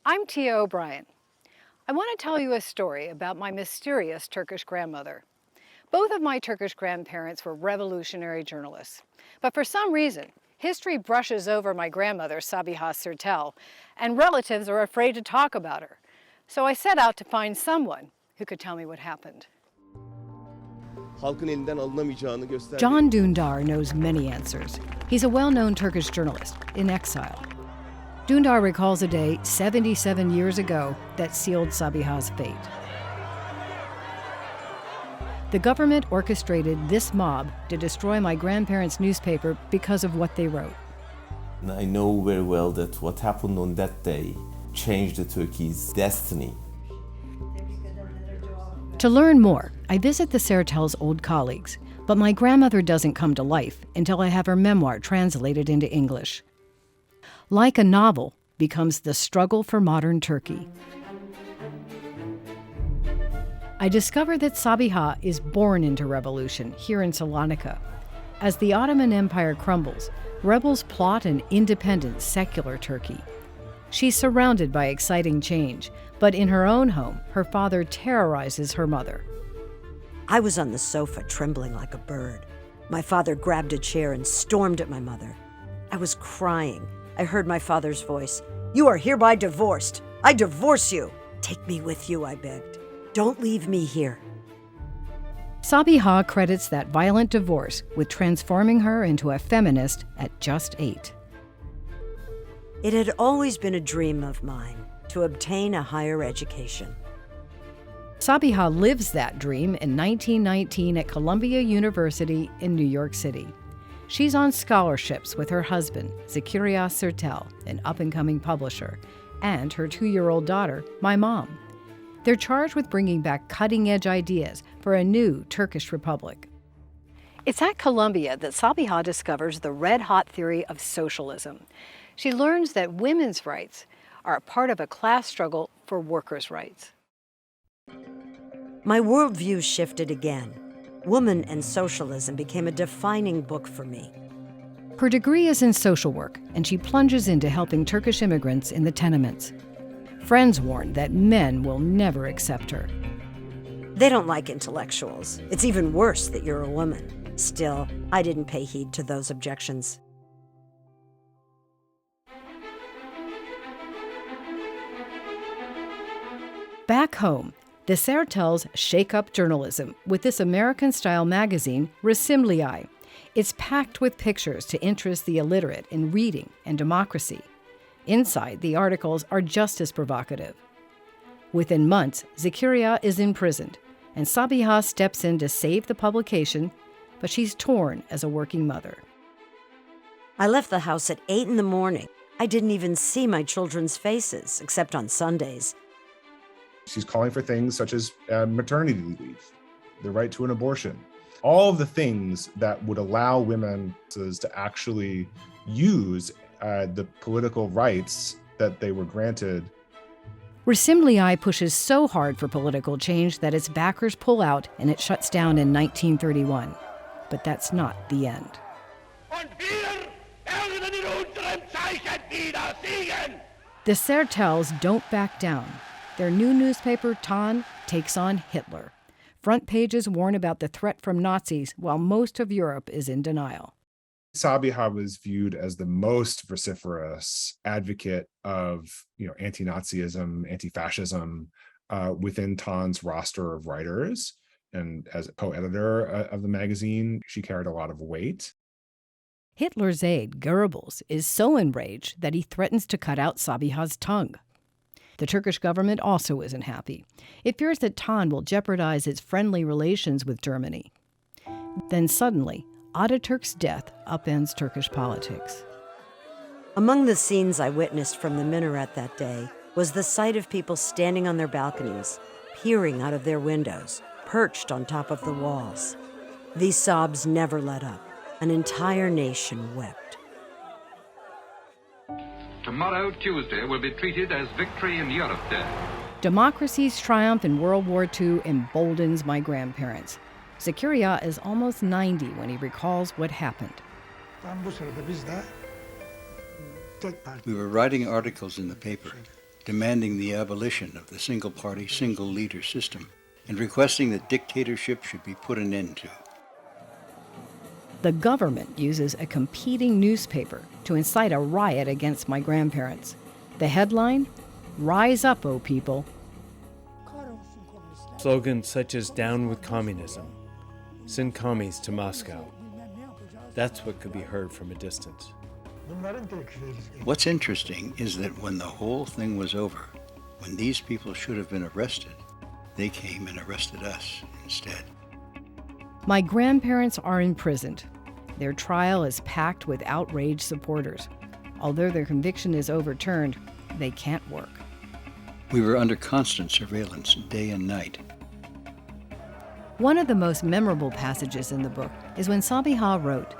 I'm Tia O'Brien. I want to tell you a story about my mysterious Turkish grandmother. Both of my Turkish grandparents were revolutionary journalists, but for some reason, history brushes over my grandmother, Sabiha Sertel, and relatives are afraid to talk about her. So I set out to find someone who could tell me what happened. John Dündar knows many answers. He's a well-known Turkish journalist in exile. Dündar recalls a day 77 years ago that sealed Sabiha's fate. The government orchestrated this mob to destroy my grandparents' newspaper because of what they wrote. I know very well that what happened on that day changed the Turkey's destiny. To learn more, I visit the Sertel's old colleagues, but my grandmother doesn't come to life until I have her memoir translated into English. Like a novel, becomes the struggle for modern Turkey. I discover that Sabiha is born into revolution here in Salonika. As the Ottoman Empire crumbles, rebels plot an independent, secular Turkey. She's surrounded by exciting change, but in her own home, her father terrorizes her mother. I was on the sofa, trembling like a bird. My father grabbed a chair and stormed at my mother. I was crying. I heard my father's voice. "You are hereby divorced. I divorce you. Take me with you," I begged. "Don't leave me here." Sabiha credits that violent divorce with transforming her into a feminist at just 8. It had always been a dream of mine to obtain a higher education. Sabiha lives that dream in 1919 at Columbia University in New York City. She's on scholarships with her husband, Zakaria Sertel, an up-and-coming publisher, and her 2-year-old daughter, my mom. They're charged with bringing back cutting-edge ideas for a new Turkish republic. It's at Columbia that Sabiha discovers the red-hot theory of socialism. She learns that women's rights are a part of a class struggle for workers' rights. My worldview shifted again. Woman and Socialism became a defining book for me. Her degree is in social work, and she plunges into helping Turkish immigrants in the tenements. Friends warn that men will never accept her. They don't like intellectuals. It's even worse that you're a woman. Still, I didn't pay heed to those objections. Back home, the Sertels shake up journalism with this American-style magazine, Resimliai. It's packed with pictures to interest the illiterate in reading and democracy. Inside, the articles are just as provocative. Within months, Zakaria is imprisoned, and Sabiha steps in to save the publication, but she's torn as a working mother. I left the house at 8 in the morning. I didn't even see my children's faces, except on Sundays. She's calling for things such as maternity leave, the right to an abortion, all of the things that would allow women to actually use the political rights that they were granted. Resimliai pushes so hard for political change that its backers pull out and it shuts down in 1931. But that's not the end. The Sertels don't back down. Their new newspaper, Tan, takes on Hitler. Front pages warn about the threat from Nazis while most of Europe is in denial. Sabiha was viewed as the most vociferous advocate of, anti-Nazism, anti-fascism within Tan's roster of writers. And as a co-editor of the magazine, she carried a lot of weight. Hitler's aide, Goebbels, is so enraged that he threatens to cut out Sabiha's tongue. The Turkish government also isn't happy. It fears that Tan will jeopardize its friendly relations with Germany. Then suddenly, Ataturk's death upends Turkish politics. Among the scenes I witnessed from the minaret that day was the sight of people standing on their balconies, peering out of their windows, perched on top of the walls. These sobs never let up. An entire nation wept. Tomorrow, Tuesday, will be treated as Victory in Europe Day. Democracy's triumph in World War II emboldens my grandparents. Zakaria is almost 90 when he recalls what happened. We were writing articles in the paper, demanding the abolition of the single-party, single-leader system, and requesting that dictatorship should be put an end to. The government uses a competing newspaper to incite a riot against my grandparents. The headline, "Rise up, O people." Slogans such as "Down with Communism," "Send commies to Moscow." That's what could be heard from a distance. What's interesting is that when the whole thing was over, when these people should have been arrested, they came and arrested us instead. My grandparents are imprisoned. Their trial is packed with outraged supporters. Although their conviction is overturned, they can't work. We were under constant surveillance day and night. One of the most memorable passages in the book is when Sabiha wrote,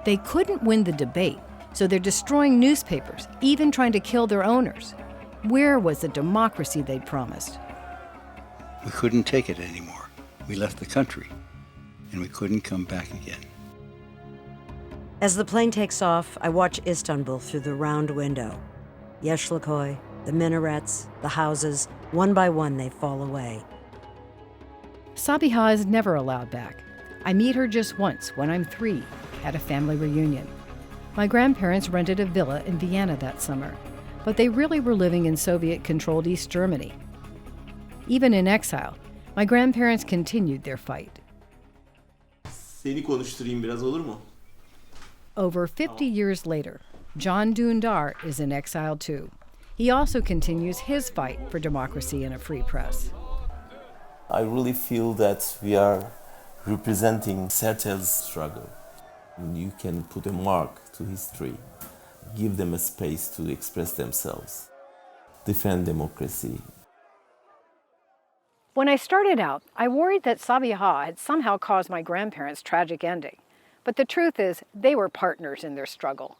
"They couldn't win the debate, so they're destroying newspapers, even trying to kill their owners. Where was the democracy they'd promised?" We couldn't take it anymore. We left the country, and we couldn't come back again. As the plane takes off, I watch Istanbul through the round window. Yeşilköy, the minarets, the houses, one by one they fall away. Sabiha is never allowed back. I meet her just once when I'm 3 at a family reunion. My grandparents rented a villa in Vienna that summer, but they really were living in Soviet-controlled East Germany. Even in exile, my grandparents continued their fight. Seni konuşturayım biraz olur mu? Over 50 years later, John Dündar is in exile too. He also continues his fight for democracy and a free press. I really feel that we are representing Sertel's struggle. You can put a mark to history, give them a space to express themselves, defend democracy. When I started out, I worried that Sabiha had somehow caused my grandparents' tragic ending. But the truth is, they were partners in their struggle.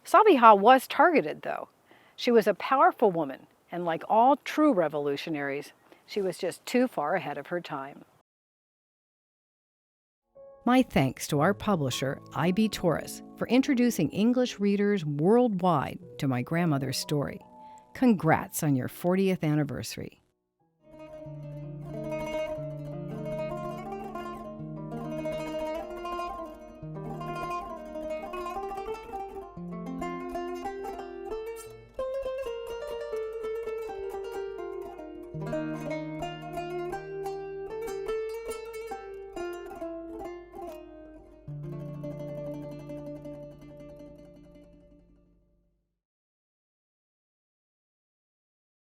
Sabiha was targeted, though. She was a powerful woman, and like all true revolutionaries, she was just too far ahead of her time. My thanks to our publisher, IB Tauris, for introducing English readers worldwide to my grandmother's story. Congrats on your 40th anniversary.